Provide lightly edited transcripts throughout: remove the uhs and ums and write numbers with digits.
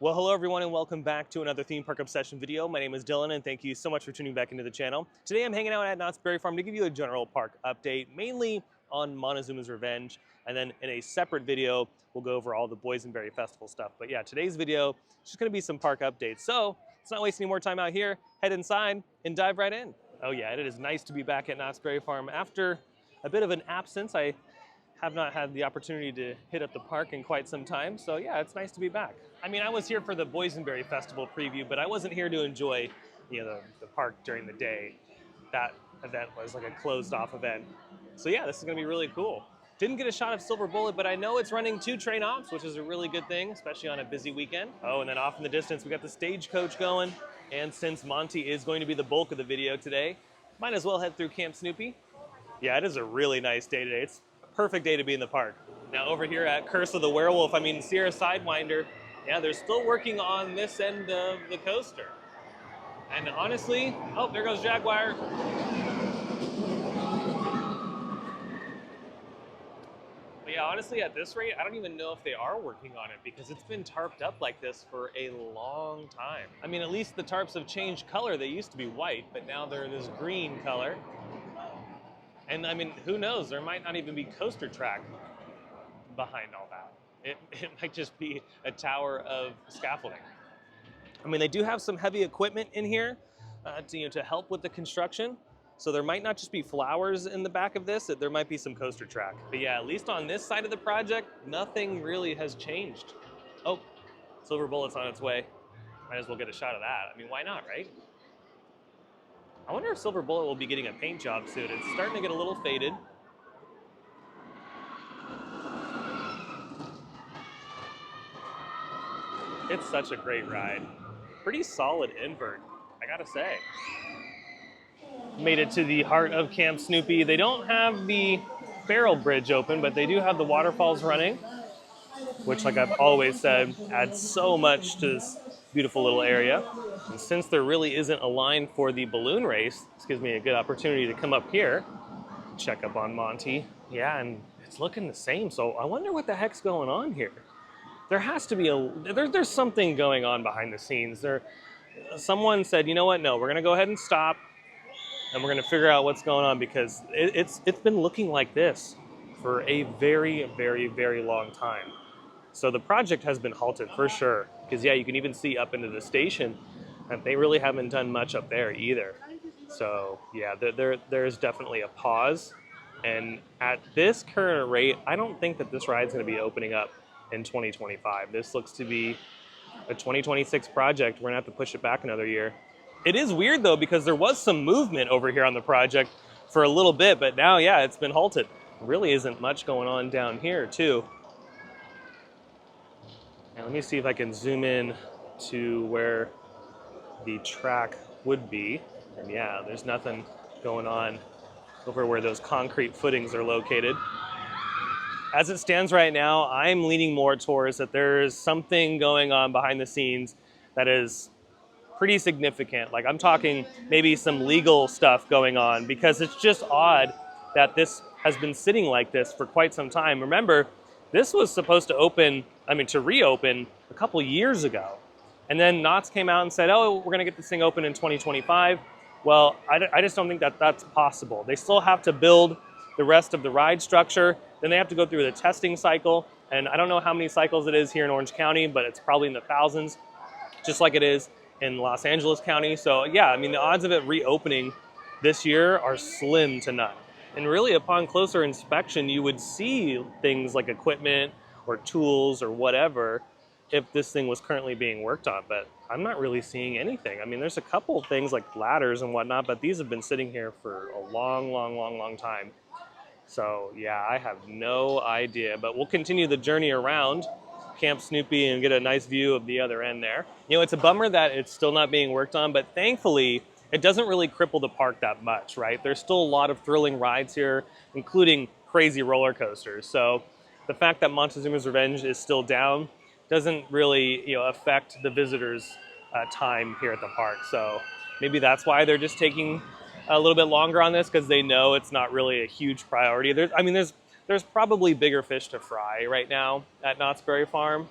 Well, hello everyone and welcome back to another theme park obsession video. My name is Dylan and thank you so much for tuning back into the channel. Today I'm hanging out at Knott's Berry Farm to give you a general park update, mainly on MonteZoomas Revenge, and then in a separate video we'll go over all the Boysenberry Festival stuff. But yeah, today's video is just going to be some park updates. So let's not waste any more time out here, head inside and dive right in. Oh yeah, it is nice to be back at Knott's Berry Farm after a bit of an absence. I have not had the opportunity to hit up the park in quite some time, so yeah, it's nice to be back. I mean, I was here for the Boysenberry Festival preview, but I wasn't here to enjoy, the park during the day. That event was like a closed-off event. So yeah, this is gonna be really cool. Didn't get a shot of Silver Bullet, but I know it's running 2 train ops, which is a really good thing, especially on a busy weekend. Oh, and then off in the distance, we got the stagecoach going. And since Monty is going to be the bulk of the video today, might as well head through Camp Snoopy. Yeah, it is a really nice day today. It's perfect day to be in the park. Now over here at Curse of the Werewolf, Sierra Sidewinder, yeah, they're still working on this end of the coaster. And honestly, oh, there goes Jaguar. But yeah, honestly, at this rate, I don't even know if they are working on it because it's been tarped up like this for a long time. I mean, at least the tarps have changed color. They used to be white, but now they're this green color. And I mean, who knows? There might not even be coaster track behind all that. It might just be a tower of scaffolding. I mean, they do have some heavy equipment in here to help with the construction. So there might not just be flowers in the back of this, there might be some coaster track. But yeah, at least on this side of the project, nothing really has changed. Oh, Silver Bullet's on its way. Might as well get a shot of that. I mean, why not, right? I wonder if Silver Bullet will be getting a paint job soon. It's starting to get a little faded. It's such a great ride. Pretty solid invert, I gotta say. Made it to the heart of Camp Snoopy. They don't have the barrel bridge open, but they do have the waterfalls running, which, like I've always said, adds so much to this beautiful little area. And since there really isn't a line for the balloon race, this gives me a good opportunity to come up here, check up on Monty. Yeah, and it's looking the same, so I wonder what the heck's going on here. There has to be there's something going on behind the scenes. Someone said, you know what, no, we're gonna go ahead and stop, and we're gonna figure out what's going on, because it's been looking like this for a very, very, very long time. So the project has been halted for sure, because yeah, you can even see up into the station that they really haven't done much up there either. So yeah, there's definitely a pause, and at this current rate, I don't think that this ride's gonna be opening up in 2025. This looks to be a 2026 project. We're gonna have to push it back another year. It is weird though, because there was some movement over here on the project for a little bit, but now, yeah, it's been halted. There really isn't much going on down here too. Now let me see if I can zoom in to where the track would be. And yeah, there's nothing going on over where those concrete footings are located. As it stands right now, I'm leaning more towards that there's something going on behind the scenes that is pretty significant. Like, I'm talking maybe some legal stuff going on, because it's just odd that this has been sitting like this for quite some time. Remember, this was supposed to reopen a couple years ago. And then Knott's came out and said, oh, we're gonna get this thing open in 2025. Well, I just don't think that that's possible. They still have to build the rest of the ride structure. Then they have to go through the testing cycle. And I don't know how many cycles it is here in Orange County, but it's probably in the thousands, just like it is in Los Angeles County. So yeah, I mean, the odds of it reopening this year are slim to none. And really, upon closer inspection, you would see things like equipment or tools or whatever if this thing was currently being worked on, but I'm not really seeing anything. I mean, there's a couple of things like ladders and whatnot, but these have been sitting here for a long time. So yeah, I have no idea, but we'll continue the journey around Camp Snoopy and get a nice view of the other end there. You know, it's a bummer that it's still not being worked on, but thankfully it doesn't really cripple the park that much, right? There's still a lot of thrilling rides here, including crazy roller coasters. So the fact that MonteZoomas Revenge is still down doesn't really, affect the visitors' time here at the park. So maybe that's why they're just taking a little bit longer on this, because they know it's not really a huge priority. There's probably bigger fish to fry right now at Knott's Berry Farm,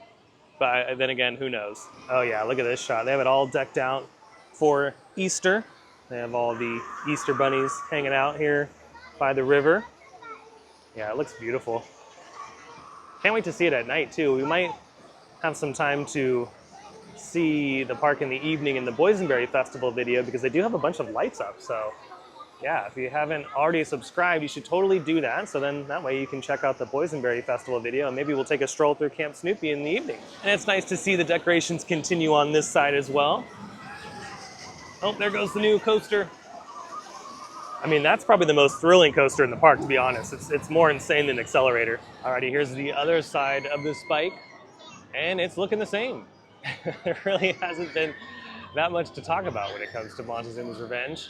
but then again, who knows? Oh yeah, look at this shot. They have it all decked out for Easter. They have all the Easter bunnies hanging out here by the river. Yeah, it looks beautiful. Can't wait to see it at night too. We might have some time to see the park in the evening in the Boysenberry Festival video because they do have a bunch of lights up. So yeah, if you haven't already subscribed, you should totally do that. So then that way you can check out the Boysenberry Festival video and maybe we'll take a stroll through Camp Snoopy in the evening. And it's nice to see the decorations continue on this side as well. Oh, there goes the new coaster. I mean, that's probably the most thrilling coaster in the park, to be honest. It's more insane than Accelerator. Alrighty, here's the other side of the spike, and it's looking the same. There really hasn't been that much to talk about when it comes to MonteZoomas Revenge.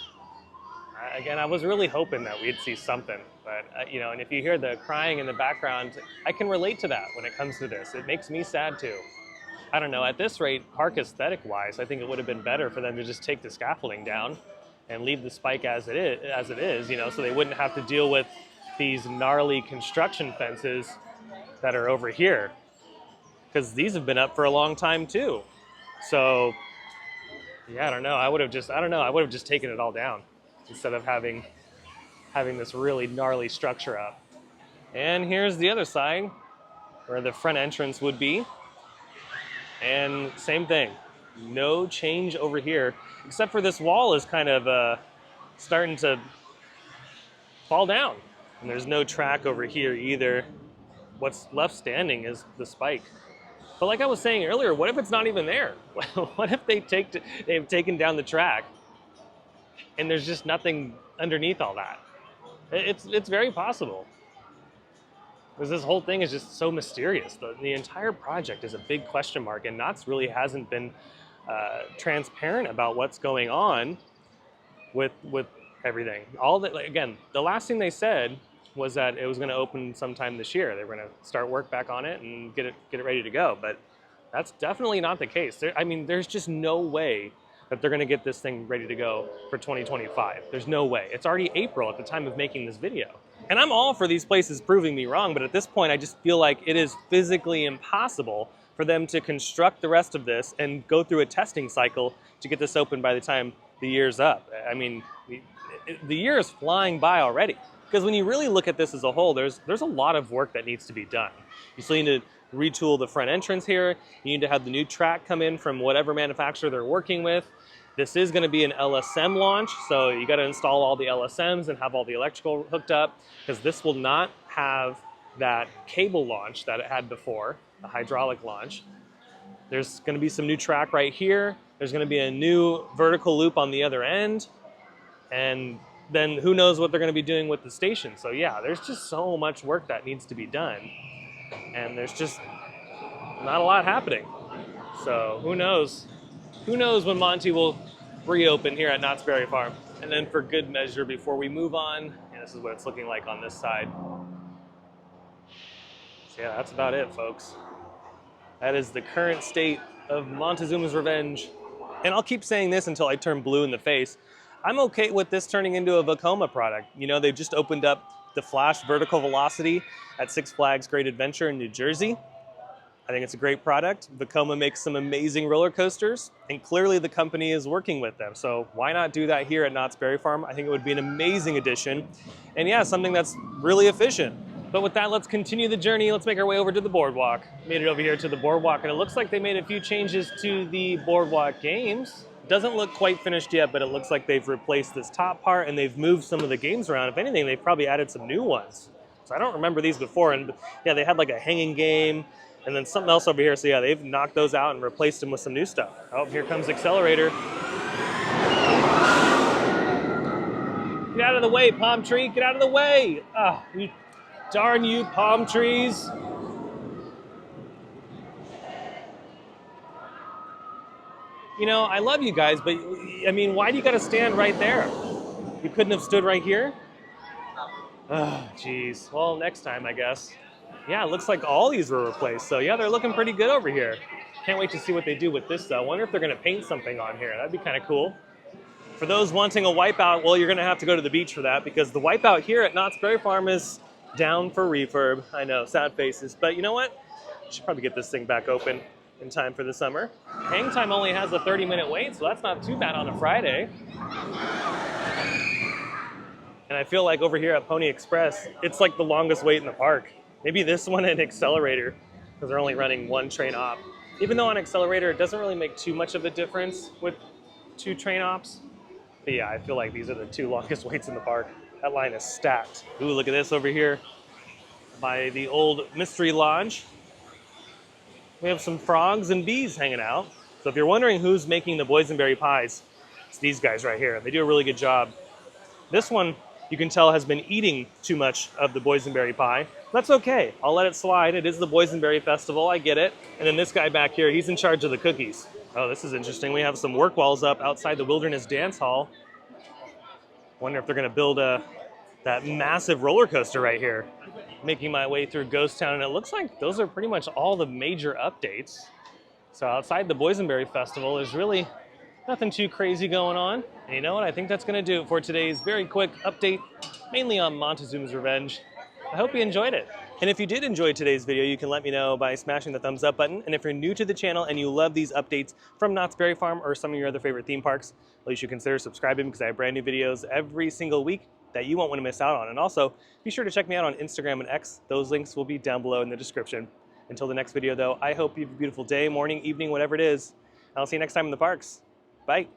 Again, I was really hoping that we'd see something, but you know, and if you hear the crying in the background, I can relate to that when it comes to this. It makes me sad too. I don't know, at this rate, park aesthetic-wise, I think it would have been better for them to just take the scaffolding down and leave the spike as it is, you know, so they wouldn't have to deal with these gnarly construction fences that are over here, because these have been up for a long time too. So yeah, I don't know. I would have just taken it all down instead of having this really gnarly structure up. And here's the other side where the front entrance would be, and same thing. No change over here, except for this wall is kind of starting to fall down. And there's no track over here either. What's left standing is the spike. But like I was saying earlier, what if it's not even there? What if they've taken down the track and there's just nothing underneath all that? It's very possible. Because this whole thing is just so mysterious. The entire project is a big question mark, and Knott's really hasn't been transparent about what's going on with everything. Again, the last thing they said was that it was going to open sometime this year. They were going to start work back on it and get it ready to go. But that's definitely not the case. I mean, there's just no way that they're going to get this thing ready to go for 2025. There's no way. It's already April at the time of making this video. And I'm all for these places proving me wrong, but at this point I just feel like it is physically impossible for them to construct the rest of this and go through a testing cycle to get this open by the time the year's up. I mean, the year is flying by already. Because when you really look at this as a whole, there's a lot of work that needs to be done. You still need to retool the front entrance here. You need to have the new track come in from whatever manufacturer they're working with. This is going to be an LSM launch, so you got to install all the LSMs and have all the electrical hooked up, because this will not have that cable launch that it had before, the hydraulic launch. There's going to be some new track right here. There's going to be a new vertical loop on the other end, and then who knows what they're going to be doing with the station. So yeah, there's just so much work that needs to be done, and there's just not a lot happening. So who knows? Who knows when Monty will reopen here at Knott's Berry Farm. And then for good measure, before we move on, this is what it's looking like on this side. So yeah, that's about it, folks. That is the current state of MonteZoomas Revenge. And I'll keep saying this until I turn blue in the face. I'm okay with this turning into a Vekoma product. You know, they've just opened up the Flash Vertical Velocity at Six Flags Great Adventure in New Jersey. I think it's a great product. Vekoma makes some amazing roller coasters, and clearly the company is working with them. So why not do that here at Knott's Berry Farm? I think it would be an amazing addition. And yeah, something that's really efficient. But with that, let's continue the journey. Let's make our way over to the boardwalk. Made it over here to the boardwalk, and it looks like they made a few changes to the boardwalk games. Doesn't look quite finished yet, but it looks like they've replaced this top part and they've moved some of the games around. If anything, they've probably added some new ones. So I don't remember these before. And yeah, they had like a hanging game, and then something else over here. So yeah, they've knocked those out and replaced them with some new stuff. Oh, here comes Accelerator. Get out of the way, palm tree. Get out of the way. Ah, you darn you, palm trees. You know, I love you guys, but I mean, why do you got to stand right there? You couldn't have stood right here? Oh, geez. Well, next time, I guess. Yeah, it looks like all these were replaced. So yeah, they're looking pretty good over here. Can't wait to see what they do with this though. I wonder if they're gonna paint something on here. That'd be kind of cool. For those wanting a wipeout, well, you're gonna have to go to the beach for that, because the wipeout here at Knott's Berry Farm is down for refurb. I know, sad faces, but you know what? Should probably get this thing back open. in time for the summer. Hang time only has a 30-minute wait, so that's not too bad on a Friday. And I feel like over here at Pony Express, it's like the longest wait in the park. Maybe this one and Accelerator, because they're only running one train op. Even though on Accelerator, it doesn't really make too much of a difference with 2 train ops. But yeah, I feel like these are the 2 longest waits in the park. That line is stacked. Ooh, look at this over here by the old Mystery Lodge. We have some frogs and bees hanging out. So if you're wondering who's making the boysenberry pies, it's these guys right here. They do a really good job. This one, you can tell, has been eating too much of the boysenberry pie. That's okay. I'll let it slide. It is the Boysenberry Festival. I get it. And then this guy back here, he's in charge of the cookies. Oh, this is interesting. We have some work walls up outside the Wilderness Dance Hall. Wonder if they're going to build that massive roller coaster right here. Making my way through Ghost Town, and it looks like those are pretty much all the major updates. So outside the Boysenberry Festival, there's really nothing too crazy going on. And you know what? I think that's going to do it for today's very quick update, mainly on MonteZoomas Revenge. I hope you enjoyed it. And if you did enjoy today's video, you can let me know by smashing the thumbs up button. And if you're new to the channel and you love these updates from Knott's Berry Farm or some of your other favorite theme parks, well, you should consider subscribing because I have brand new videos every single week that you won't want to miss out on. And also, be sure to check me out on Instagram and X. Those links will be down below in the description. Until the next video, though, I hope you have a beautiful day, morning, evening, whatever it is. I'll see you next time in the parks. Bye.